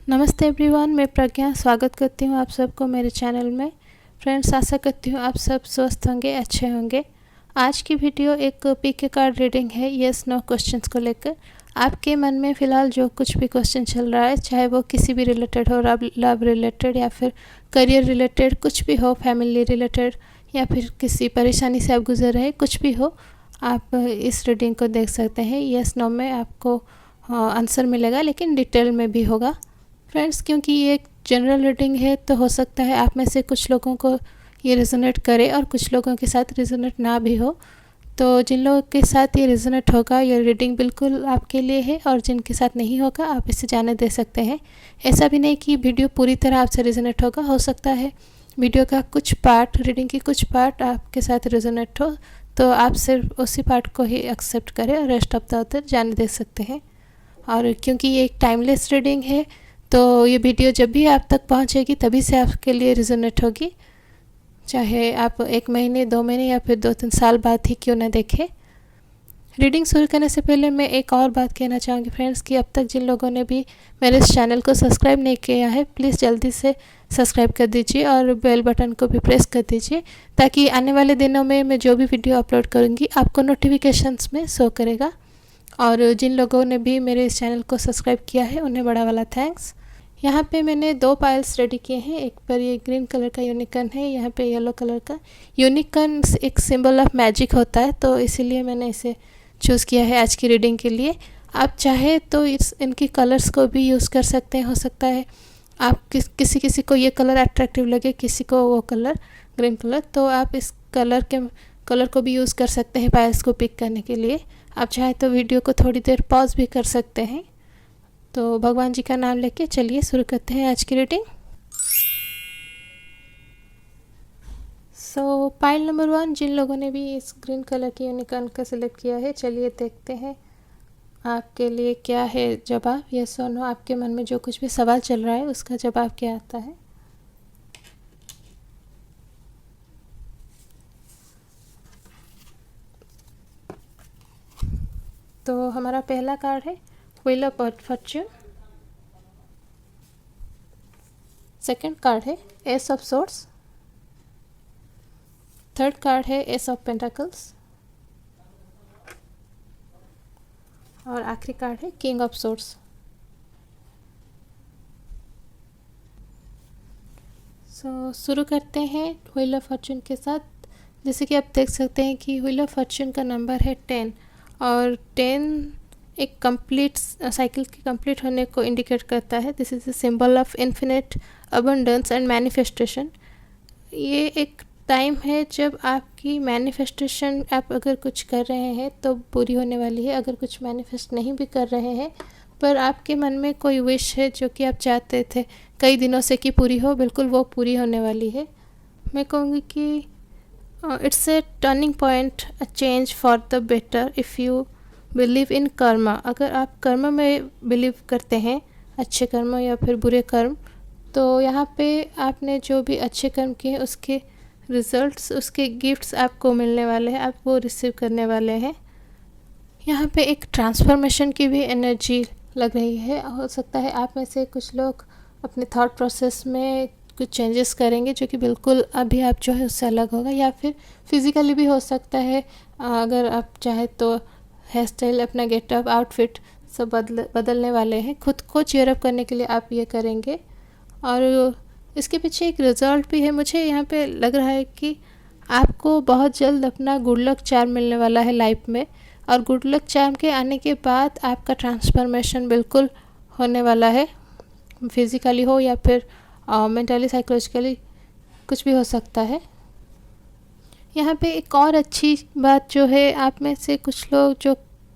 नमस्ते एवरीवन, मैं प्रज्ञा स्वागत करती हूँ आप सबको मेरे चैनल में। फ्रेंड्स, आशा करती हूँ आप सब स्वस्थ होंगे, अच्छे होंगे। आज की वीडियो एक पीके कार्ड रीडिंग है यस नो क्वेश्चंस को लेकर। आपके मन में फ़िलहाल जो कुछ भी क्वेश्चन चल रहा है, चाहे वो किसी भी रिलेटेड हो, लव रिलेटेड या फिर करियर रिलेटेड, कुछ भी हो, फैमिली रिलेटेड या फिर किसी परेशानी से आप गुजर रहे, कुछ भी हो, आप इस रीडिंग को देख सकते हैं। यस नो में आपको आंसर मिलेगा, लेकिन डिटेल में भी होगा। फ्रेंड्स, क्योंकि ये एक जनरल रीडिंग है तो हो सकता है आप में से कुछ लोगों को ये रेजोनेट करे और कुछ लोगों के साथ रेजोनेट ना भी हो। तो जिन लोगों के साथ ये रेजोनेट होगा, ये रीडिंग बिल्कुल आपके लिए है, और जिनके साथ नहीं होगा आप इसे जाने दे सकते हैं। ऐसा भी नहीं कि वीडियो पूरी तरह आपसे रेजोनेट होगा। हो सकता है वीडियो का कुछ पार्ट, रीडिंग की कुछ पार्ट आपके साथ रेजोनेट हो, तो आप सिर्फ उसी पार्ट को ही एक्सेप्ट करें और रेस्ट ऑफ द अदर जाने दे सकते हैं। और क्योंकि ये एक टाइमलेस रीडिंग है, तो ये वीडियो जब भी आप तक पहुंचेगी तभी से आपके लिए रेजोनेट होगी, चाहे आप 1 महीने, 2 महीने या फिर 2-3 साल बाद ही क्यों ना देखें। रीडिंग शुरू करने से पहले मैं एक और बात कहना चाहूँगी फ्रेंड्स, कि अब तक जिन लोगों ने भी मेरे इस चैनल को सब्सक्राइब नहीं किया है, प्लीज़ जल्दी से सब्सक्राइब कर दीजिए और बेल बटन को भी प्रेस कर दीजिए, ताकि आने वाले दिनों में मैं जो भी वीडियो अपलोड करूँगी आपको नोटिफिकेशंस में शो करेगा। और जिन लोगों ने भी मेरे इस चैनल को सब्सक्राइब किया है उन्हें बड़ा वाला थैंक्स। यहाँ पे मैंने 2 पायल्स रेडी किए हैं। एक पर ये ग्रीन कलर का यूनिकॉर्न है, यहाँ पे येलो कलर का। यूनिकॉर्न एक सिंबल ऑफ मैजिक होता है, तो इसीलिए मैंने इसे चूज़ किया है आज की रीडिंग के लिए। आप चाहे तो इनकी कलर्स को भी यूज़ कर सकते हैं। हो सकता है आप किसी को ये कलर अट्रैक्टिव लगे, किसी को वो कलर, ग्रीन कलर, तो आप इस कलर को भी यूज़ कर सकते हैं पायल्स को पिक करने के लिए। आप चाहे तो वीडियो को थोड़ी देर पॉज भी कर सकते हैं। तो भगवान जी का नाम लेके चलिए शुरू करते हैं आज की रीडिंग। पाइल नंबर 1, जिन लोगों ने भी इस ग्रीन कलर की यूनिकॉर्न का सिलेक्ट किया है, चलिए देखते हैं आपके लिए क्या है जवाब। यस और नो, आपके मन में जो कुछ भी सवाल चल रहा है उसका जवाब क्या आता है। तो हमारा पहला कार्ड है wheel of fortune. Second card है ace of swords. Third card है एस ऑफ पेंटाकल्स। और आखिरी कार्ड है किंग ऑफ सोर्ड्स। शुरू करते हैं व्हील ऑफ फॉर्च्यून के साथ। जैसे कि आप देख सकते हैं कि व्हील ऑफ फॉर्च्यून का नंबर है 10, और 10 एक कंप्लीट साइकिल के कंप्लीट होने को इंडिकेट करता है। This is the symbol of infinite abundance and manifestation. ये एक टाइम है जब आपकी मैनिफेस्टेशन, आप अगर कुछ कर रहे हैं तो पूरी होने वाली है। अगर कुछ मैनिफेस्ट नहीं भी कर रहे हैं, पर आपके मन में कोई विश है जो कि आप चाहते थे कई दिनों से कि पूरी हो, बिल्कुल वो पूरी होने वाली है। मैं कहूँगी कि it's a turning point, a change for the better if you believe in Karma. अगर आप कर्म में बिलीव करते हैं, अच्छे कर्म या फिर बुरे कर्म, तो यहाँ पे आपने जो भी अच्छे कर्म किए उसके रिजल्ट्स, उसके गिफ्ट्स आपको मिलने वाले हैं, आप वो रिसीव करने वाले हैं। यहाँ पे एक ट्रांसफॉर्मेशन की भी एनर्जी लग रही है। हो सकता है आप में से कुछ लोग अपने थॉट प्रोसेस में कुछ चेंजेस करेंगे जो कि बिल्कुल अभी आप जो है उससे अलग होगा, या फिर फिज़िकली भी हो सकता है। अगर आप चाहे तो हेयर स्टाइल, अपना गेटअप, आउटफिट सब बदलने वाले हैं। खुद को चीयर अप करने के लिए आप ये करेंगे, और इसके पीछे एक रिजल्ट भी है। मुझे यहाँ पे लग रहा है कि आपको बहुत जल्द अपना गुड लक चार्म मिलने वाला है लाइफ में, और गुड लक चार्म के आने के बाद आपका ट्रांसफॉर्मेशन बिल्कुल होने वाला है। फिज़िकली हो या फिर मेंटली, साइकोलॉजिकली, कुछ भी हो सकता है। यहाँ पे एक और अच्छी बात जो है, आप में से कुछ लोग जो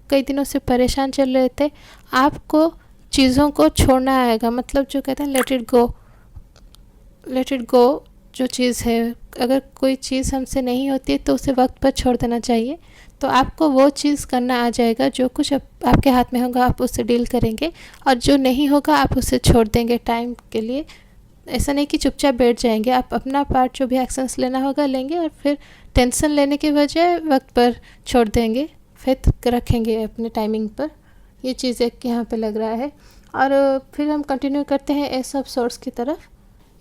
कई दिनों से परेशान चल रहे थे, आपको चीज़ों को छोड़ना आएगा। मतलब जो कहते हैं लेट इट गो जो चीज़ है, अगर कोई चीज़ हमसे नहीं होती है तो उसे वक्त पर छोड़ देना चाहिए। तो आपको वो चीज़ करना आ जाएगा, जो कुछ आपके हाथ में होगा आप उससे डील करेंगे, और जो नहीं होगा आप उसे छोड़ देंगे टाइम के लिए। ऐसा नहीं कि चुपचाप बैठ जाएंगे, आप अपना पार्ट जो भी एक्शंस लेना होगा लेंगे, और फिर टेंशन लेने के बजाय वक्त पर छोड़ देंगे, फेथ रखेंगे अपने टाइमिंग पर। ये चीज़ एक यहाँ पे लग रहा है। और फिर हम कंटिन्यू करते हैं एस ऑफ सोर्ड्स की तरफ।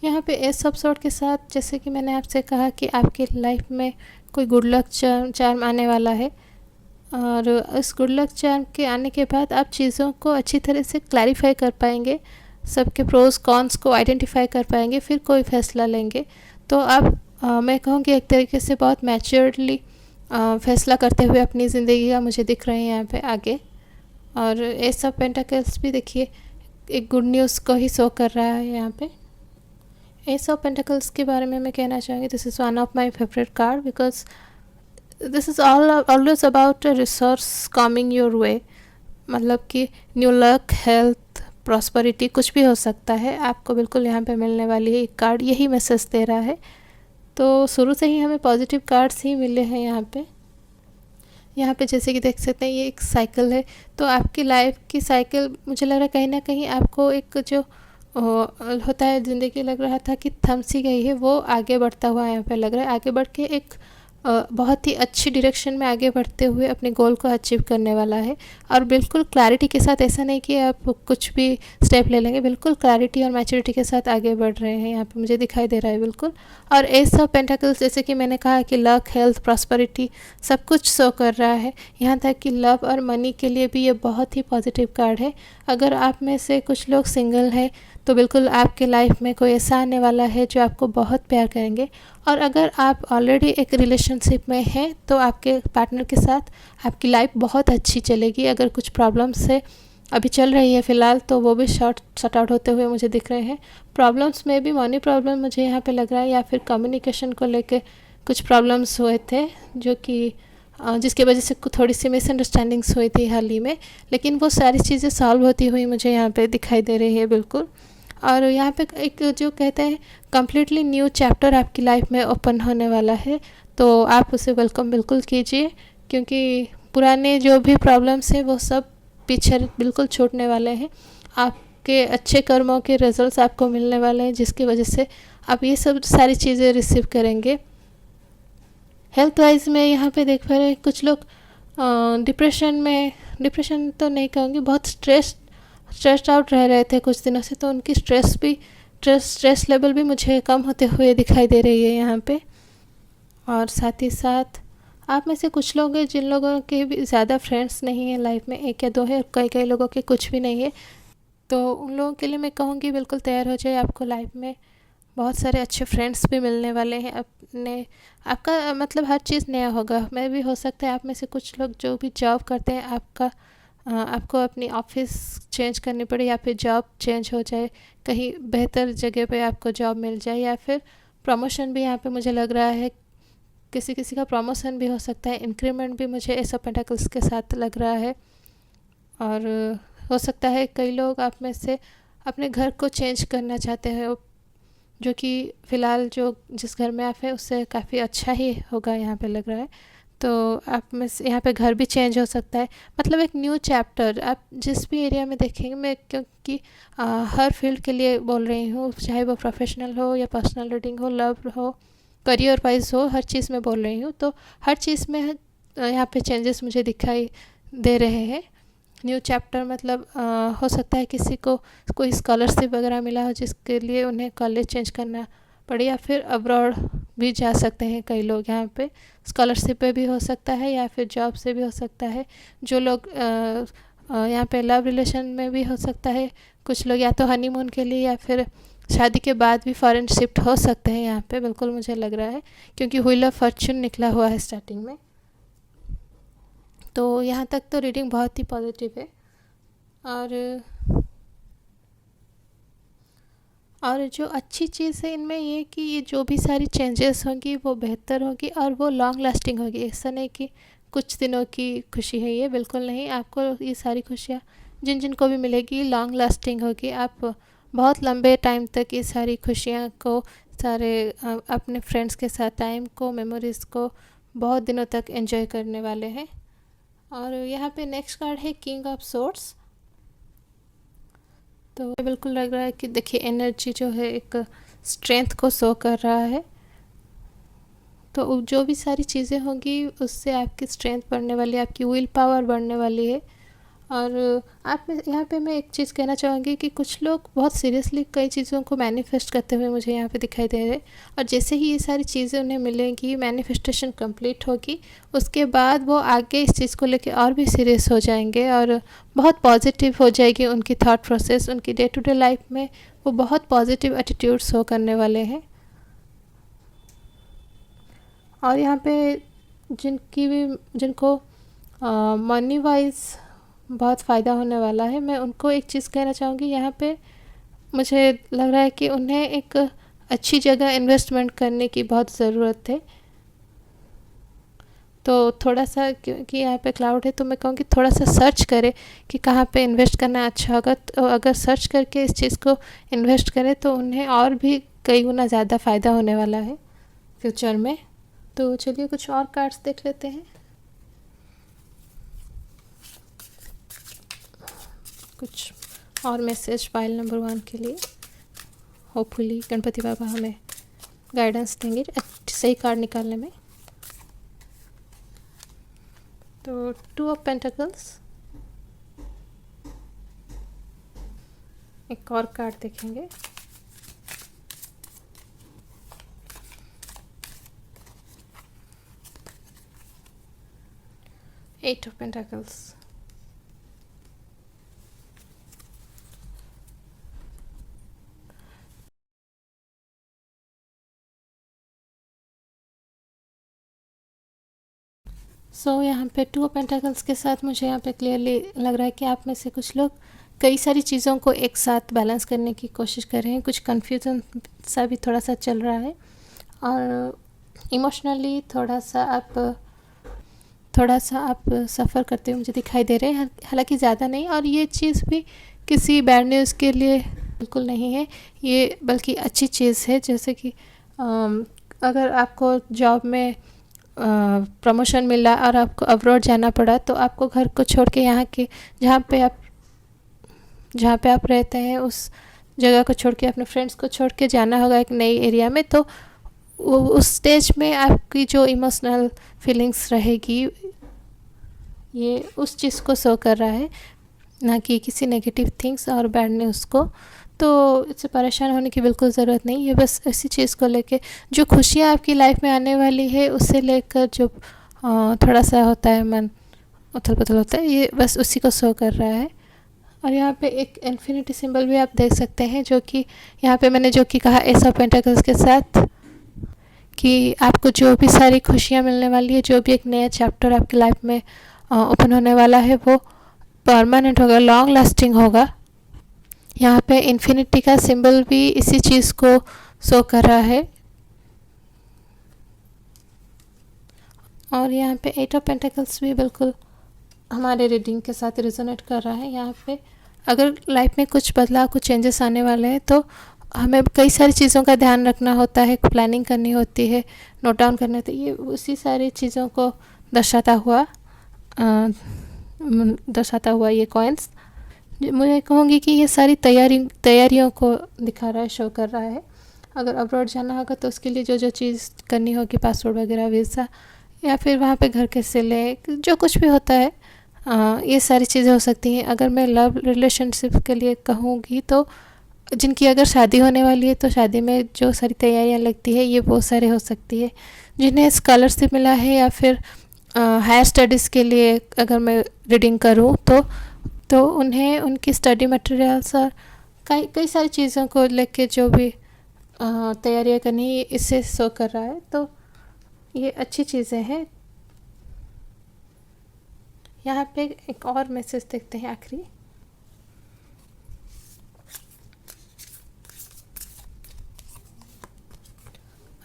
यहाँ पे एस ऑफ सोर्ड के साथ जैसे कि मैंने आपसे कहा कि आपकी लाइफ में कोई गुड लक चार्म आने वाला है, और इस गुड लक चार्म के आने के बाद आप चीज़ों को अच्छी तरह से क्लैरिफाई कर पाएंगे, सबके प्रोज कॉन्स को आइडेंटिफाई कर पाएंगे, फिर कोई फैसला लेंगे। तो आप मैं कहूँगी एक तरीके से बहुत मैच्योरली फैसला करते हुए अपनी ज़िंदगी का मुझे दिख रहे हैं यहाँ पे आगे। और एस ऑफ पेंटाकल्स भी देखिए एक गुड न्यूज़ को ही शो कर रहा है यहाँ पे। एस ऑफ पेंटाकल्स के बारे में मैं कहना चाहूँगी, this is one of my favourite card because this is always about a resource coming your way. मतलब कि न्यू लक, हेल्थ, प्रॉस्पेरिटी कुछ भी हो सकता है, आपको बिल्कुल यहाँ पे मिलने वाली है। एक कार्ड यही मैसेज दे रहा है। तो शुरू से ही हमें पॉजिटिव कार्ड्स ही मिले हैं यहाँ पे। यहाँ पे जैसे कि देख सकते हैं ये एक साइकिल है, तो आपकी लाइफ की साइकिल मुझे लग रहा है कहीं ना कहीं आपको एक जो होता है ज़िंदगी, लग रहा था कि थम सी गई है, वो आगे बढ़ता हुआ यहाँ पे लग रहा है। आगे बढ़ के एक बहुत ही अच्छी डायरेक्शन में आगे बढ़ते हुए अपने गोल को अचीव करने वाला है। और बिल्कुल क्लैरिटी के साथ, ऐसा नहीं कि आप कुछ भी स्टेप ले लेंगे, बिल्कुल क्लैरिटी और मैच्योरिटी के साथ आगे बढ़ रहे हैं यहाँ पे मुझे दिखाई दे रहा है बिल्कुल। और एस ऑफ पेंटाकल्स जैसे कि मैंने कहा कि लक, हेल्थ, प्रॉस्पेरिटी सब कुछ शो कर रहा है। यहाँ तक कि लव और मनी के लिए भी ये बहुत ही पॉजिटिव कार्ड है। अगर आप में से कुछ लोग सिंगल है तो बिल्कुल आपके लाइफ में कोई ऐसा आने वाला है जो आपको बहुत प्यार करेंगे। और अगर आप ऑलरेडी एक रिलेशनशिप में हैं तो आपके पार्टनर के साथ आपकी लाइफ बहुत अच्छी चलेगी। अगर कुछ प्रॉब्लम्स है अभी चल रही है फ़िलहाल, तो वो भी सॉर्ट आउट होते हुए मुझे दिख रहे हैं। प्रॉब्लम्स में भी मनी प्रॉब्लम मुझे यहाँ पे लग रहा है, या फिर कम्युनिकेशन को लेके कुछ प्रॉब्लम्स हुए थे जो कि जिसकी वजह से थोड़ी सी मिसअंडरस्टैंडिंग्स हुई थी हाल ही में, लेकिन वो सारी चीज़ें सॉल्व होती हुई मुझे यहाँ पे दिखाई दे रही है बिल्कुल। और यहाँ पे एक जो कहते हैं कम्प्लीटली न्यू चैप्टर आपकी लाइफ में ओपन होने वाला है, तो आप उसे वेलकम बिल्कुल कीजिए, क्योंकि पुराने जो भी प्रॉब्लम्स हैं वो सब पीछे बिल्कुल छूटने वाले हैं। आपके अच्छे कर्मों के रिजल्ट्स आपको मिलने वाले हैं, जिसकी वजह से आप ये सब सारी चीज़ें रिसीव करेंगे। हेल्थ वाइज में यहाँ पे देख पा रहे हैं कुछ लोग डिप्रेशन तो नहीं कहूँगी, बहुत स्ट्रेस्ड आउट रह रहे थे कुछ दिनों से, तो उनकी स्ट्रेस लेवल भी मुझे कम होते हुए दिखाई दे रही है यहाँ पे। और साथ ही साथ आप में से कुछ लोग हैं जिन लोगों के भी ज़्यादा फ्रेंड्स नहीं हैं लाइफ में, एक या दो है, कई लोगों के कुछ भी नहीं है, तो उन लोगों के लिए मैं कहूँगी बिल्कुल तैयार हो जाए। आपको लाइफ में बहुत सारे अच्छे फ्रेंड्स भी मिलने वाले हैं। अपने आपका मतलब हर चीज़ नया होगा। मैं भी हो सकता है आप में से कुछ लोग जो भी जॉब करते हैं आपको अपनी ऑफिस चेंज करनी पड़े, या फिर जॉब चेंज हो जाए, कहीं बेहतर जगह पे आपको जॉब मिल जाए, या फिर प्रमोशन भी यहाँ पे मुझे लग रहा है, किसी का प्रमोशन भी हो सकता है, इंक्रीमेंट भी मुझे एस ऑफ पेंटाकल्स के साथ लग रहा है। और हो सकता है कई लोग आप में से अपने घर को चेंज करना चाहते हैं, जो कि फ़िलहाल जो जिस घर में आप हैं उससे काफ़ी अच्छा ही होगा यहाँ पे लग रहा है। तो आप में से यहाँ पे घर भी चेंज हो सकता है, मतलब एक न्यू चैप्टर आप जिस भी एरिया में देखेंगे। मैं क्योंकि हर फील्ड के लिए बोल रही हूँ, चाहे वो प्रोफेशनल हो या पर्सनल रीडिंग हो, लव हो, करियर वाइज हो, हर चीज़ में बोल रही हूँ। तो हर चीज़ में यहाँ पे चेंजेस मुझे दिखाई दे रहे हैं। न्यू चैप्टर मतलब हो सकता है किसी को कोई स्कॉलरशिप वगैरह मिला हो जिसके लिए उन्हें कॉलेज चेंज करना पड़े, या फिर अब्रॉड भी जा सकते हैं कई लोग। यहाँ पे स्कॉलरशिप पे भी हो सकता है, या फिर जॉब से भी हो सकता है। जो लोग यहाँ पे लव रिलेशन में भी हो सकता है, कुछ लोग या तो हनीमून के लिए या फिर शादी के बाद भी फॉरेन शिफ्ट हो सकते हैं यहाँ पे, बिल्कुल मुझे लग रहा है, क्योंकि व्हील ऑफ फॉर्च्यून निकला हुआ है स्टार्टिंग में। तो यहाँ तक तो रीडिंग बहुत ही पॉजिटिव है। और जो अच्छी चीज़ है इनमें ये कि ये जो भी सारी चेंजेस होंगी वो बेहतर होगी और वो लॉन्ग लास्टिंग होगी। ऐसा नहीं कि कुछ दिनों की खुशी है ये, बिल्कुल नहीं। आपको ये सारी खुशियाँ जिन को भी मिलेगी लॉन्ग लास्टिंग होगी। आप बहुत लंबे टाइम तक ये सारी खुशियाँ को, सारे अपने फ्रेंड्स के साथ टाइम को, मेमोरीज़ को बहुत दिनों तक एंजॉय करने वाले हैं। और यहाँ पे नेक्स्ट कार्ड है किंग ऑफ सोर्ड्स। तो बिल्कुल लग रहा है कि देखिए एनर्जी जो है एक स्ट्रेंथ को शो कर रहा है। तो जो भी सारी चीज़ें होंगी उससे आपकी स्ट्रेंथ बढ़ने वाली है, आपकी विल पावर बढ़ने वाली है। और आप में यहाँ पे मैं एक चीज़ कहना चाहूँगी कि कुछ लोग बहुत सीरियसली कई चीज़ों को मैनिफेस्ट करते हुए मुझे यहाँ पे दिखाई दे रहे, और जैसे ही ये सारी चीज़ें उन्हें मिलेंगी, मैनिफेस्टेशन कंप्लीट होगी, उसके बाद वो आगे इस चीज़ को लेके और भी सीरियस हो जाएंगे और बहुत पॉजिटिव हो जाएगी उनकी थॉट प्रोसेस। उनकी डे टू डे लाइफ में वो बहुत पॉजिटिव एटीट्यूड शो करने वाले हैं। और यहाँ पे जिनको मनी वाइज बहुत फ़ायदा होने वाला है, मैं उनको एक चीज़ कहना चाहूँगी। यहाँ पे मुझे लग रहा है कि उन्हें एक अच्छी जगह इन्वेस्टमेंट करने की बहुत ज़रूरत है। तो थोड़ा सा, क्योंकि यहाँ पे क्लाउड है, तो मैं कहूँगी थोड़ा सा सर्च करें कि कहाँ पे इन्वेस्ट करना अच्छा होगा। तो अगर सर्च करके इस चीज़ को इन्वेस्ट करें तो उन्हें और भी कई गुना ज़्यादा फ़ायदा होने वाला है फ्यूचर में। तो चलिए कुछ और कार्ड्स देख लेते हैं। कुछ और मैसेज पाइल नंबर 1 के लिए। होपफुली गणपति बाबा हमें गाइडेंस देंगे सही कार्ड निकालने में। तो 2 ऑफ पेंटिकल्स, एक और कार्ड देखेंगे। एट ऑफ पेंटिकल्स, यहाँ पे 2 ऑफ पेंटिकल्स के साथ मुझे यहाँ पे क्लियरली लग रहा है कि आप में से कुछ लोग कई सारी चीज़ों को एक साथ बैलेंस करने की कोशिश कर रहे हैं। कुछ कन्फ्यूज़न सा भी थोड़ा सा चल रहा है और इमोशनली थोड़ा सा आप सफ़र करते हुए मुझे दिखाई दे रहे हैं, हालांकि ज़्यादा नहीं। और ये चीज़ भी किसी बैड न्यूज़ के लिए बिल्कुल नहीं है, ये बल्कि अच्छी चीज़ है। जैसे कि अगर आपको जॉब में प्रमोशन मिला और आपको अब्रॉड जाना पड़ा, तो आपको घर को छोड़ के यहाँ के जहाँ पे आप रहते हैं उस जगह को छोड़ के, अपने फ्रेंड्स को छोड़ के जाना होगा एक नई एरिया में। तो उस स्टेज में आपकी जो इमोशनल फीलिंग्स रहेगी, ये उस चीज़ को शो कर रहा है, ना कि किसी नेगेटिव थिंग्स और बैड न्यूज़ को। तो इससे परेशान होने की बिल्कुल ज़रूरत नहीं है। बस इसी चीज़ को लेके जो खुशियाँ आपकी लाइफ में आने वाली है, उससे लेकर जो थोड़ा सा होता है मन उथल पुथल होता है, ये बस उसी को शो कर रहा है। और यहाँ पे एक इन्फिनिटी सिंबल भी आप देख सकते हैं, जो कि यहाँ पे मैंने जो कि कहा एस ऑफ पेंटिकल्स के साथ, कि आपको जो भी सारी खुशियाँ मिलने वाली है, जो भी एक नया चैप्टर आपकी लाइफ में ओपन होने वाला है, वो परमानेंट होगा, लॉन्ग लास्टिंग होगा। यहाँ पे इन्फिनिटी का सिंबल भी इसी चीज़ को शो कर रहा है। और यहाँ पे 8 ऑफ पेंटिकल्स भी बिल्कुल हमारे रीडिंग के साथ रिजोनेट कर रहा है। यहाँ पे अगर लाइफ में कुछ बदलाव, कुछ चेंजेस आने वाले हैं, तो हमें कई सारी चीज़ों का ध्यान रखना होता है, प्लानिंग करनी होती है, नोट डाउन करना होता है। ये उसी सारी चीज़ों को दर्शाता हुआ ये कॉइन्स, मुझे कहूँगी कि ये सारी तैयारियों को दिखा रहा है, शो कर रहा है। अगर अब्रॉड जाना होगा तो उसके लिए जो चीज़ करनी होगी, पासपोर्ट वगैरह, वीज़ा, या फिर वहाँ पे घर कैसे ले, जो कुछ भी होता है, ये सारी चीज़ें हो सकती हैं। अगर मैं लव रिलेशनशिप के लिए कहूँगी, तो जिनकी अगर शादी होने वाली है, तो शादी में जो सारी तैयारियाँ लगती है, ये बहुत सारे हो सकती है। जिन्हें स्कॉलरशिप मिला है या फिर हायर स्टडीज़ के लिए अगर मैं रीडिंग करूँ, तो उन्हें उनकी स्टडी मटेरियल्स और कई सारी चीज़ों को लेके जो भी तैयारियाँ करनी, इससे शो कर रहा है। तो ये अच्छी चीज़ें हैं। यहाँ पे एक और मैसेज देखते हैं आखिरी।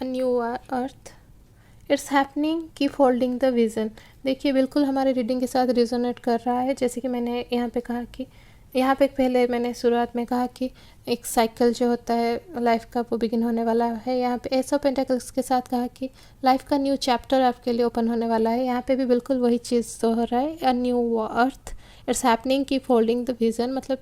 A new earth, it's happening, keep holding the vision. देखिए बिल्कुल हमारे रीडिंग के साथ रिजोनेट कर रहा है। जैसे कि मैंने यहाँ पे कहा कि यहाँ पे पहले मैंने शुरुआत में कहा कि एक साइकिल जो होता है लाइफ का, वो बिगिन होने वाला है। यहाँ पे एस ऑफ पेंटिकल्स के साथ कहा कि लाइफ का न्यू चैप्टर आपके लिए ओपन होने वाला है। यहाँ पे भी बिल्कुल वही चीज़ तो हो रहा है, a new earth, it's happening, keep holding the vision. मतलब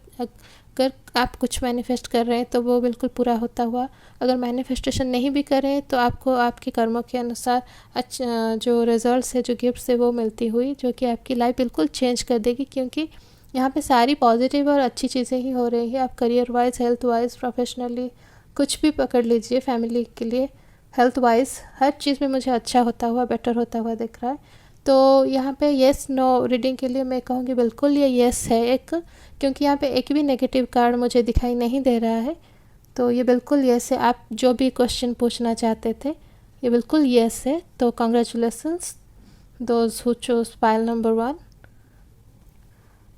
अगर आप कुछ मैनिफेस्ट कर रहे हैं तो वो बिल्कुल पूरा होता हुआ, अगर मैनिफेस्टेशन नहीं भी कर रहे हैं तो आपको आपके कर्मों के अनुसार अच्छा जो रिजल्ट्स है, जो गिफ्ट्स है, वो मिलती हुई, जो कि आपकी लाइफ बिल्कुल चेंज कर देगी। क्योंकि यहाँ पे सारी पॉजिटिव और अच्छी चीज़ें ही हो रही है। आप career wise, health wise, professionally कुछ भी पकड़ लीजिए, फैमिली के लिए, हेल्थ वाइज हर चीज़ में मुझे अच्छा होता हुआ, बेटर होता हुआ दिख रहा है। तो यहाँ पे येस नो रीडिंग के लिए मैं कहूँगी बिल्कुल ये येस है एक, क्योंकि यहाँ पे एक भी नेगेटिव कार्ड मुझे दिखाई नहीं दे रहा है। तो ये बिल्कुल येस है। आप जो भी क्वेश्चन पूछना चाहते थे ये बिल्कुल येस है। तो congratulations those who chose pile number 1।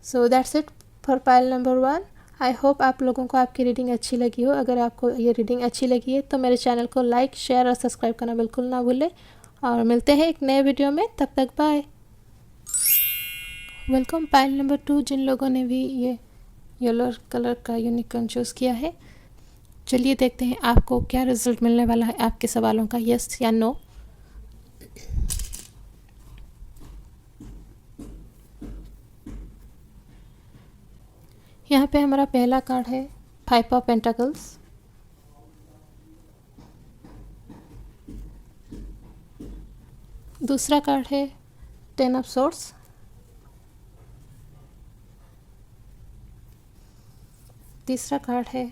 So that's it for pile number 1। I hope आप लोगों को आपकी रीडिंग अच्छी लगी हो। अगर आपको ये रीडिंग अच्छी लगी है तो मेरे चैनल को लाइक, शेयर और सब्सक्राइब करना बिल्कुल ना भूलें। और मिलते हैं एक नए वीडियो में, तब तक बाय। वेलकम पाइल नंबर 2, जिन लोगों ने भी ये येलो कलर का यूनिकॉर्न चूज़ किया है। चलिए देखते हैं आपको क्या रिजल्ट मिलने वाला है आपके सवालों का, यस या नो। यहाँ पे हमारा पहला कार्ड है 5 ऑफ पेंटाकल्स। दूसरा कार्ड है 10 ऑफ सोर्ड्स। तीसरा कार्ड है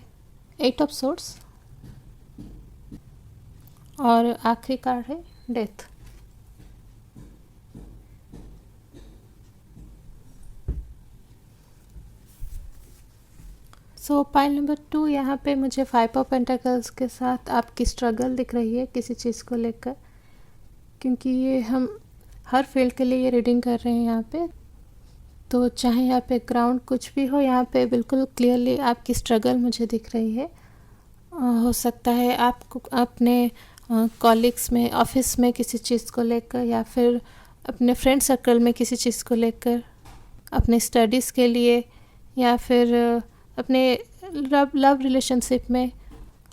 8 ऑफ सोर्ड्स। और आखिरी कार्ड है डेथ। सो पाइल नंबर 2, यहाँ पे मुझे 5 ऑफ पेंटाकल्स के साथ आपकी स्ट्रगल दिख रही है किसी चीज़ को लेकर, क्योंकि ये हम हर फील्ड के लिए ये रीडिंग कर रहे हैं यहाँ पे। तो चाहे यहाँ पे ग्राउंड कुछ भी हो, यहाँ पे बिल्कुल क्लियरली आपकी स्ट्रगल मुझे दिख रही है। हो सकता है आपको अपने कॉलीग्स में, ऑफिस में किसी चीज़ को लेकर, या फिर अपने फ्रेंड सर्कल में किसी चीज़ को लेकर, अपने स्टडीज़ के लिए, या फिर अपने लव रिलेशनशिप में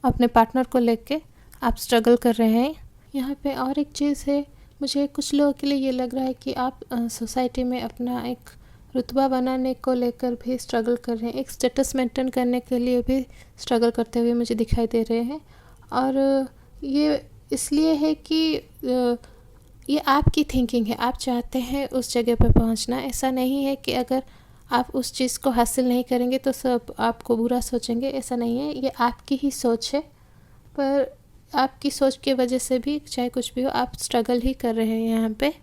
अपने पार्टनर को लेके आप स्ट्रगल कर रहे हैं। यहाँ पे और एक चीज़ है, मुझे कुछ लोगों के लिए ये लग रहा है कि आप सोसाइटी में अपना एक रुतबा बनाने को लेकर भी स्ट्रगल कर रहे हैं, एक स्टेटस मेंटेन करने के लिए भी स्ट्रगल करते हुए मुझे दिखाई दे रहे हैं। और ये इसलिए है कि ये आपकी थिंकिंग है, आप चाहते हैं उस जगह पर पहुंचना। ऐसा नहीं है कि अगर आप उस चीज़ को हासिल नहीं करेंगे तो सब आपको बुरा सोचेंगे, ऐसा नहीं है। ये आपकी ही सोच है, पर आपकी सोच की वजह से भी चाहे कुछ भी हो, आप स्ट्रगल ही कर रहे हैं यहाँ पे।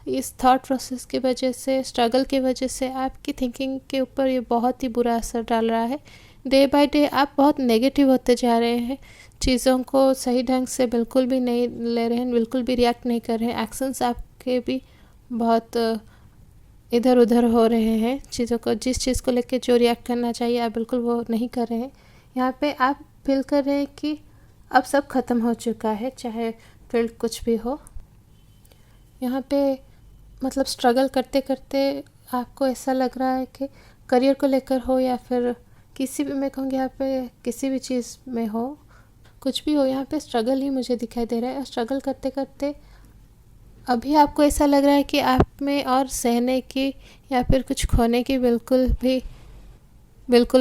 इस थॉट प्रोसेस की वजह से, स्ट्रगल की वजह से आपकी थिंकिंग के ऊपर ये बहुत ही बुरा असर डाल रहा है। डे बाय डे आप बहुत नेगेटिव होते जा रहे हैं, चीज़ों को सही ढंग से बिल्कुल भी नहीं ले रहे हैं, बिल्कुल भी रिएक्ट नहीं कर रहे हैं। एक्शंस आपके भी बहुत इधर उधर हो रहे हैं, चीज़ों को, जिस चीज़ को लेकर जो रिएक्ट करना चाहिए आप बिल्कुल वो नहीं कर रहे हैं। यहाँ पे आप फील कर रहे हैं कि अब सब ख़त्म हो चुका है, चाहे फील्ड कुछ भी हो। यहाँ पे मतलब स्ट्रगल करते करते आपको ऐसा लग रहा है कि करियर को लेकर हो, या फिर किसी भी, मैं कहूँगी यहाँ पे किसी भी चीज़ में हो, कुछ भी हो, यहाँ पे स्ट्रगल ही मुझे दिखाई दे रहा है। स्ट्रगल करते करते अभी आपको ऐसा लग रहा है कि आप में और सहने की या फिर कुछ खोने की बिल्कुल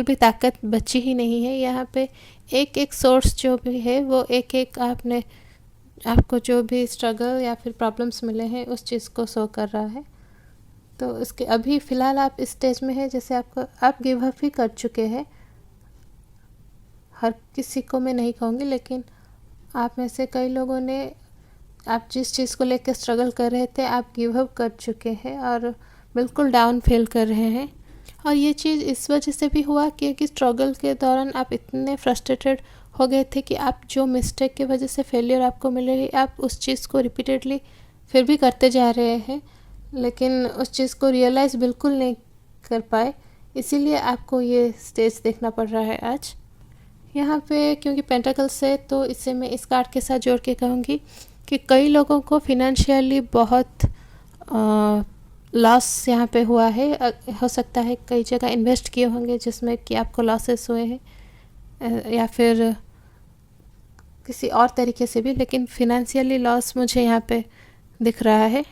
भी ताकत बची ही नहीं है। यहाँ पे एक एक सोर्स जो भी है वो एक एक आपको जो भी स्ट्रगल या फिर प्रॉब्लम्स मिले हैं उस चीज़ को शो कर रहा है। तो इसके अभी फ़िलहाल आप इस स्टेज में हैं जैसे आप गिव अप ही कर चुके हैं। हर किसी को मैं नहीं कहूँगी, लेकिन आप में से कई लोगों ने, आप जिस चीज़ को लेकर स्ट्रगल कर रहे थे आप गिव अप कर चुके हैं और बिल्कुल डाउन फील कर रहे हैं। और ये चीज़ इस वजह से भी हुआ क्योंकि स्ट्रगल के दौरान आप इतने फ्रस्ट्रेटेड हो गए थे कि आप जो मिस्टेक की वजह से फेलियर आपको मिल रही, आप उस चीज़ को रिपीटेडली फिर भी करते जा रहे हैं, लेकिन उस चीज़ को रियलाइज़ बिल्कुल नहीं कर पाए। इसीलिए आपको ये स्टेज देखना पड़ रहा है आज यहाँ पे। क्योंकि पेंटाकल्स है तो इसे मैं इस कार्ड के साथ जोड़ के कहूँगी कि कई लोगों को फिनेंशियली बहुत लॉस यहाँ पे हुआ है। हो सकता है कई जगह इन्वेस्ट किए होंगे जिसमें कि आपको लॉसेस हुए हैं, या फिर किसी और तरीके से भी, लेकिन फिनेंशियली लॉस मुझे यहाँ पे दिख रहा है।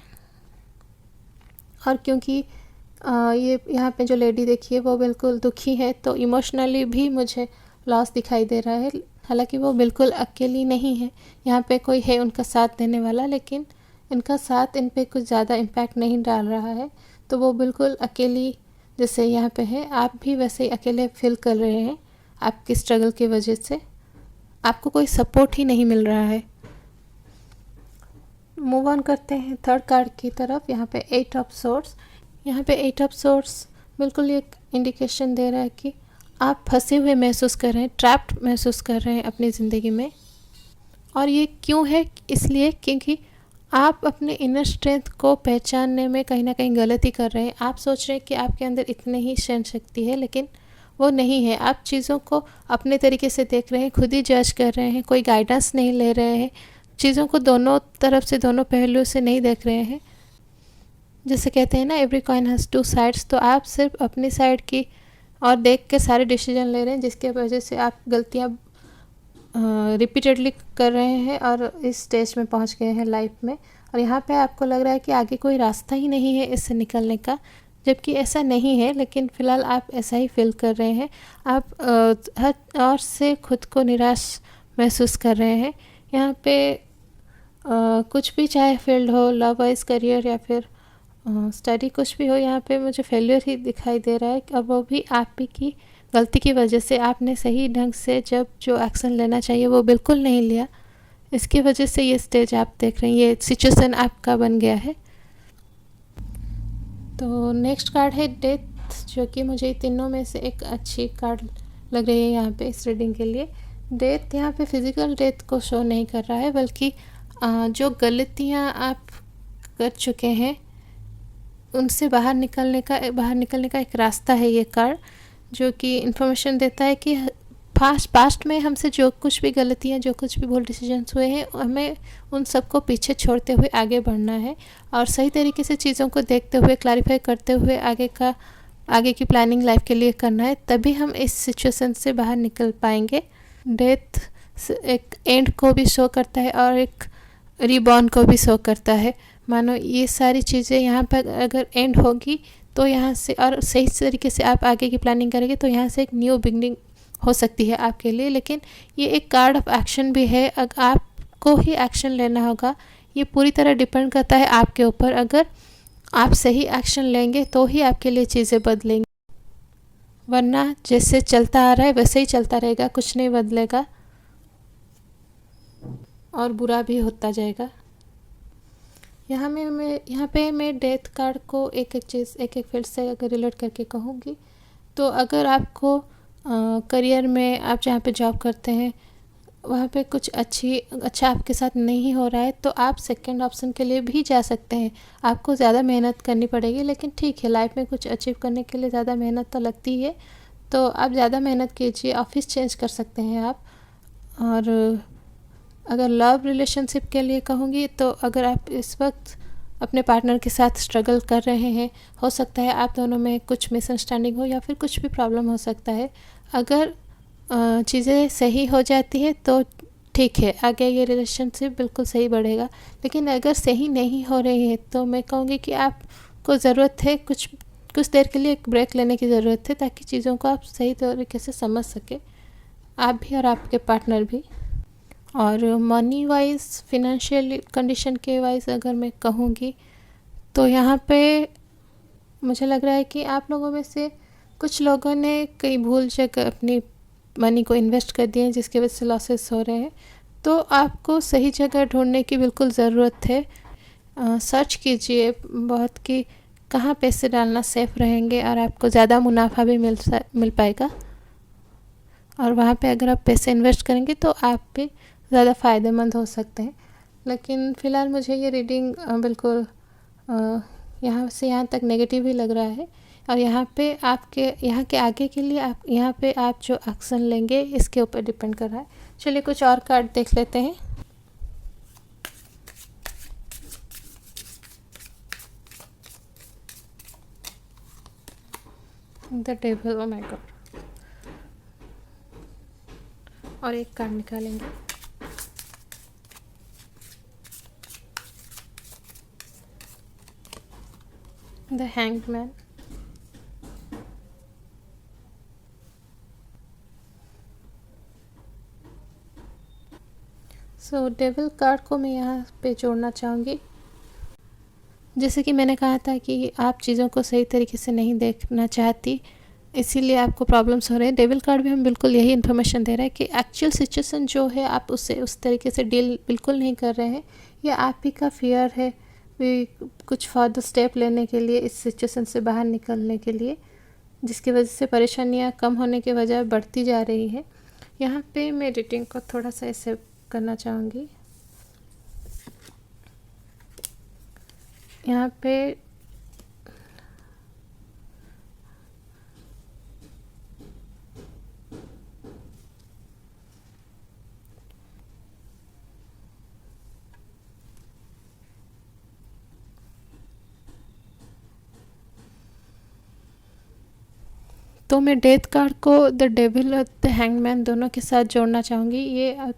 और क्योंकि ये यहाँ पे जो लेडी देखिए वो बिल्कुल दुखी है, तो इमोशनली भी मुझे लॉस दिखाई दे रहा है। हालांकि वो बिल्कुल अकेली नहीं है, यहाँ पे कोई है उनका साथ देने वाला, लेकिन इनका साथ इन पे कुछ ज़्यादा इम्पैक्ट नहीं डाल रहा है। तो वो बिल्कुल अकेली जैसे यहाँ पे है, आप भी वैसे ही अकेले फील कर रहे हैं आपकी स्ट्रगल की वजह से, आपको कोई सपोर्ट ही नहीं मिल रहा है। मूव ऑन करते हैं थर्ड कार्ड की तरफ। यहाँ पे 8 ऑफ सोर्ड्स। यहाँ पे 8 ऑफ सोर्ड्स बिल्कुल एक इंडिकेशन दे रहा है कि आप फंसे हुए महसूस कर रहे हैं, ट्रैप्ड महसूस कर रहे हैं अपनी ज़िंदगी में। और ये क्यों है? इसलिए क्योंकि आप अपने इनर स्ट्रेंथ को पहचानने में कहीं ना कहीं गलती कर रहे हैं। आप सोच रहे हैं कि आपके अंदर इतनी ही सहन शक्ति है, लेकिन वो नहीं है। आप चीज़ों को अपने तरीके से देख रहे हैं, खुद ही जज कर रहे हैं, कोई गाइडेंस नहीं ले रहे हैं, चीज़ों को दोनों तरफ से, दोनों पहलुओं से नहीं देख रहे हैं। जैसे कहते हैं ना, every coin has two sides. तो आप सिर्फ अपनी साइड की और देख के सारे डिसीजन ले रहे हैं, जिसके वजह से आप गलतियाँ रिपीटेडली कर रहे हैं और इस स्टेज में पहुंच गए हैं लाइफ में। और यहाँ पे आपको लग रहा है कि आगे कोई रास्ता ही नहीं है इससे निकलने का, जबकि ऐसा नहीं है, लेकिन फ़िलहाल आप ऐसा ही फील कर रहे हैं। आप हर और से खुद को निराश महसूस कर रहे हैं। यहाँ पे कुछ भी, चाहे फील्ड हो, लव वाइज, करियर या फिर स्टडी, कुछ भी हो, यहाँ पे मुझे फेल्योर ही दिखाई दे रहा है। और वो भी आप ही की गलती की वजह से। आपने सही ढंग से जब जो एक्शन लेना चाहिए वो बिल्कुल नहीं लिया, इसकी वजह से ये स्टेज आप देख रहे हैं, ये सिचुएशन आपका बन गया है। तो नेक्स्ट कार्ड है डेथ, जो कि मुझे तीनों में से एक अच्छी कार्ड लग रही है यहाँ पे इस रीडिंग के लिए। डेथ यहाँ पे फिज़िकल डेथ को शो नहीं कर रहा है, बल्कि जो गलतियाँ आप कर चुके हैं उनसे बाहर निकलने का एक रास्ता है ये कार्ड, जो कि इन्फॉर्मेशन देता है कि पास्ट में हमसे जो कुछ भी गलतियाँ, जो कुछ भी भूल डिसीजंस हुए हैं, हमें उन सबको पीछे छोड़ते हुए आगे बढ़ना है और सही तरीके से चीज़ों को देखते हुए, क्लैरिफाई करते हुए आगे की प्लानिंग लाइफ के लिए करना है। तभी हम इस सिचुएशन से बाहर निकल पाएंगे। डेथ एक एंड को भी शो करता है और एक रीबॉर्न को भी शो करता है। मानो ये सारी चीज़ें यहाँ पर अगर एंड होगी तो यहाँ से, और सही तरीके से आप आगे की प्लानिंग करेंगे तो यहाँ से एक न्यू बिगनिंग हो सकती है आपके लिए। लेकिन ये एक कार्ड ऑफ एक्शन भी है, अगर आपको ही एक्शन लेना होगा। ये पूरी तरह डिपेंड करता है आपके ऊपर। अगर आप सही एक्शन लेंगे तो ही आपके लिए चीज़ें बदलेंगी, वरना जैसे चलता आ रहा है वैसे ही चलता रहेगा, कुछ नहीं बदलेगा और बुरा भी होता जाएगा। यहाँ पे मैं डेथ कार्ड को एक एक फील्ड से अगर रिलेट करके कहूँगी, तो अगर आपको करियर में, आप जहाँ पे जॉब करते हैं वहाँ पे कुछ अच्छा आपके साथ नहीं हो रहा है, तो आप सेकंड ऑप्शन के लिए भी जा सकते हैं। आपको ज़्यादा मेहनत करनी पड़ेगी, लेकिन ठीक है, लाइफ में कुछ अचीव करने के लिए ज़्यादा मेहनत तो लगती है, तो आप ज़्यादा मेहनत कीजिए, ऑफिस चेंज कर सकते हैं आप। और अगर लव रिलेशनशिप के लिए कहूँगी, तो अगर आप इस वक्त अपने पार्टनर के साथ स्ट्रगल कर रहे हैं, हो सकता है आप दोनों में कुछ मिसअंडरस्टैंडिंग हो या फिर कुछ भी प्रॉब्लम हो सकता है। अगर चीज़ें सही हो जाती है तो ठीक है, आगे ये रिलेशनशिप बिल्कुल सही बढ़ेगा। लेकिन अगर सही नहीं हो रही है तो मैं कहूँगी कि आपको ज़रूरत है कुछ देर के लिए एक ब्रेक लेने की ज़रूरत है, ताकि चीज़ों को आप सही तरीके से समझ सके, आप भी और आपके पार्टनर भी। और मनी वाइज, फिनेंशियल कंडीशन के वाइज अगर मैं कहूँगी, तो यहाँ पे मुझे लग रहा है कि आप लोगों में से कुछ लोगों ने कई भूल जगह अपनी मनी को इन्वेस्ट कर दिए हैं, जिसकी वजह से लॉसेस हो रहे हैं। तो आपको सही जगह ढूंढने की बिल्कुल ज़रूरत है। सर्च कीजिए बहुत कि कहाँ पैसे डालना सेफ़ रहेंगे और आपको ज़्यादा मुनाफा भी मिल पाएगा। और वहाँ पे अगर आप पैसे इन्वेस्ट करेंगे तो आप भी ज़्यादा फ़ायदेमंद हो सकते हैं। लेकिन फ़िलहाल मुझे ये रीडिंग बिल्कुल यहाँ से यहाँ तक नेगेटिव ही लग रहा है। और यहाँ के आगे के लिए आप जो एक्शन लेंगे इसके ऊपर डिपेंड कर रहा है। चलिए कुछ और कार्ड देख लेते हैं। The devil, oh my God. और एक कार्ड निकालेंगे। The hanged man. So devil card को मैं यहाँ पे जोड़ना चाहूँगी। जैसे कि मैंने कहा था कि आप चीज़ों को सही तरीके से नहीं देखना चाहती, इसीलिए आपको प्रॉब्लम्स हो रहे हैं। डेविल कार्ड भी हम बिल्कुल यही इन्फॉर्मेशन दे रहा है कि एक्चुअल सिचुएशन जो है आप उससे उस तरीके से डील बिल्कुल नहीं कर रहे हैं, या आप ही का फियर है भी कुछ फर्दर स्टेप लेने के लिए, इस सिचुएशन से बाहर निकलने के लिए, जिसकी वजह से परेशानियां कम होने के बजाय बढ़ती जा रही है। यहाँ पे मैं रीडिंग को थोड़ा सा ऐसे करना चाहूँगी। यहाँ पे तो मैं डेथ कार्ड को द डेविल और द हैंगमैन दोनों के साथ जोड़ना चाहूँगी। ये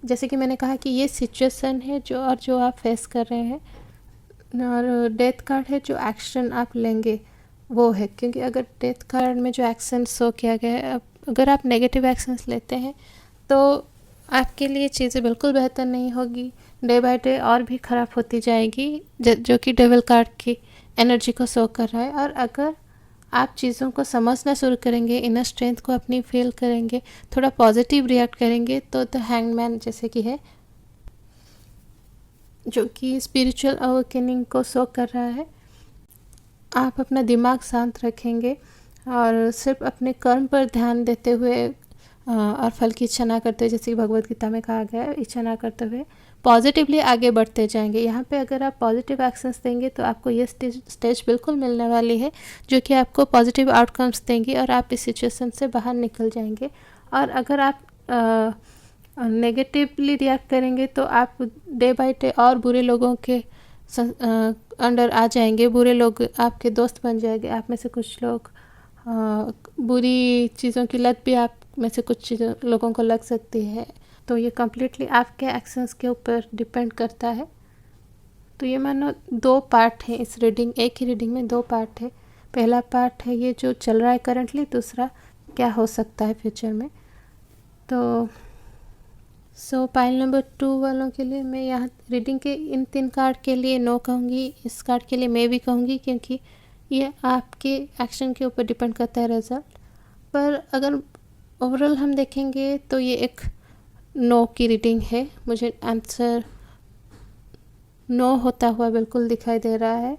जैसे कि मैंने कहा कि ये सिचुएशन है जो आप फेस कर रहे हैं, और डेथ कार्ड है जो एक्शन आप लेंगे वो है। क्योंकि अगर डेथ कार्ड में जो एक्शन शो किया गया है, अगर आप नेगेटिव एक्शंस लेते हैं तो आपके लिए चीज़ें बिल्कुल बेहतर नहीं होगी, डे बाय डे और भी ख़राब होती जाएगी, जो कि डेविल कार्ड की एनर्जी को शो कर रहा है। और अगर आप चीज़ों को समझना शुरू करेंगे, इनर स्ट्रेंथ को अपनी फील करेंगे, थोड़ा पॉजिटिव रिएक्ट करेंगे, तो द हैंगमैन जैसे कि है जो कि स्पिरिचुअल अवेकनिंग को शो कर रहा है। आप अपना दिमाग शांत रखेंगे और सिर्फ अपने कर्म पर ध्यान देते हुए और फल की इच्छा ना करते हुए, जैसे कि भगवद गीता में कहा गया है, इच्छा ना करते हुए पॉजिटिवली आगे बढ़ते जाएंगे। यहाँ पे अगर आप पॉजिटिव एक्शंस देंगे तो आपको ये स्टेज बिल्कुल मिलने वाली है जो कि आपको पॉजिटिव आउटकम्स देंगी और आप इस सिचुएशन से बाहर निकल जाएंगे। और अगर आप नेगेटिवली रिएक्ट करेंगे तो आप डे बाय डे और बुरे लोगों के अंडर आ जाएंगे, बुरे लोग आपके दोस्त बन जाएंगे। आप में से कुछ लोग बुरी चीज़ों की लत भी आप में से कुछ लोगों को लग सकती है। तो ये कम्प्लीटली आपके एक्शंस के ऊपर डिपेंड करता है। तो ये मानो दो पार्ट हैं इस रीडिंग, एक ही रीडिंग में दो पार्ट है। पहला पार्ट है ये जो चल रहा है करंटली, दूसरा क्या हो सकता है फ्यूचर में। तो पाइल नंबर 2 वालों के लिए मैं यहाँ रीडिंग के इन 3 कार्ड के लिए नो कहूँगी, इस कार्ड के लिए मैं भी कहूँगी, क्योंकि ये आपके एक्शन के ऊपर डिपेंड करता है रिजल्ट। पर अगर ओवरऑल हम देखेंगे तो ये एक नो की रीडिंग है। मुझे आंसर नो होता हुआ बिल्कुल दिखाई दे रहा है।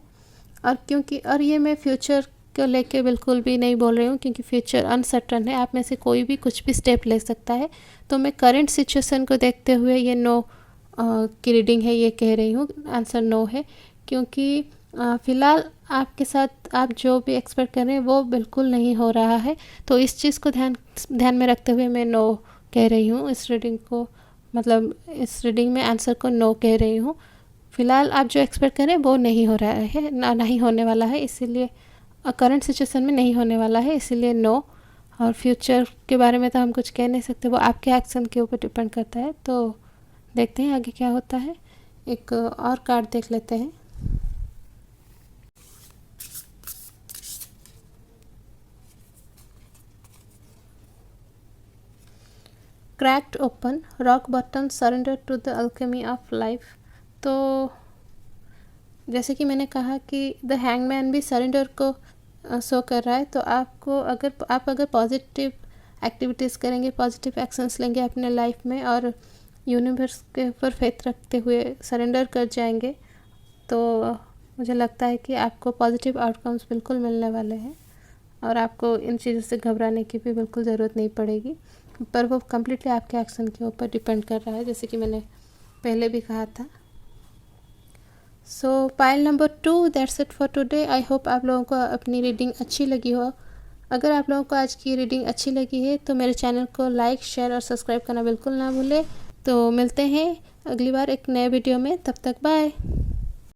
और ये मैं फ्यूचर को लेके बिल्कुल भी नहीं बोल रही हूँ, क्योंकि फ्यूचर अनसर्टन है, आप में से कोई भी कुछ भी स्टेप ले सकता है। तो मैं करंट सिचुएशन को देखते हुए ये नो की रीडिंग है, ये कह रही हूँ आंसर नो है। क्योंकि फ़िलहाल आपके साथ आप जो भी एक्सपेक्ट कर रहे हैं वो बिल्कुल नहीं हो रहा है। तो इस चीज़ को ध्यान में रखते हुए मैं नो कह रही हूँ इस रीडिंग को, मतलब इस रीडिंग में आंसर को नो कह रही हूँ। फ़िलहाल आप जो एक्सपेक्ट कर रहे हैं वो नहीं हो रहा है, नहीं होने वाला है, इसीलिए करंट सिचुएशन में नहीं होने वाला है, इसीलिए नो। और फ्यूचर के बारे में तो हम कुछ कह नहीं सकते, वो आपके एक्शन के ऊपर डिपेंड करता है। तो देखते हैं आगे क्या होता है। एक और कार्ड देख लेते हैं। Cracked open, rock bottom, surrender to the alchemy of life. तो जैसे कि मैंने कहा कि द हैंगमैन भी सरेंडर को शो कर रहा है। तो आपको अगर पॉजिटिव एक्टिविटीज़ करेंगे, पॉजिटिव एक्शंस लेंगे अपने लाइफ में और यूनिवर्स के ऊपर फेथ रखते हुए सरेंडर कर जाएंगे, तो मुझे लगता है कि आपको पॉजिटिव आउटकम्स बिल्कुल मिलने वाले हैं और आपको इन चीज़ों से घबराने की भी बिल्कुल ज़रूरत नहीं पड़ेगी। पर वो कम्प्लीटली आपके एक्शन के ऊपर डिपेंड कर रहा है, जैसे कि मैंने पहले भी कहा था। Pile number 2, that's it for today. I hope आप लोगों को अपनी रीडिंग अच्छी लगी हो। अगर आप लोगों को आज की रीडिंग अच्छी लगी है तो मेरे चैनल को लाइक, शेयर और सब्सक्राइब करना बिल्कुल ना भूलें। तो मिलते हैं अगली बार एक नए वीडियो में, तब तक बाय।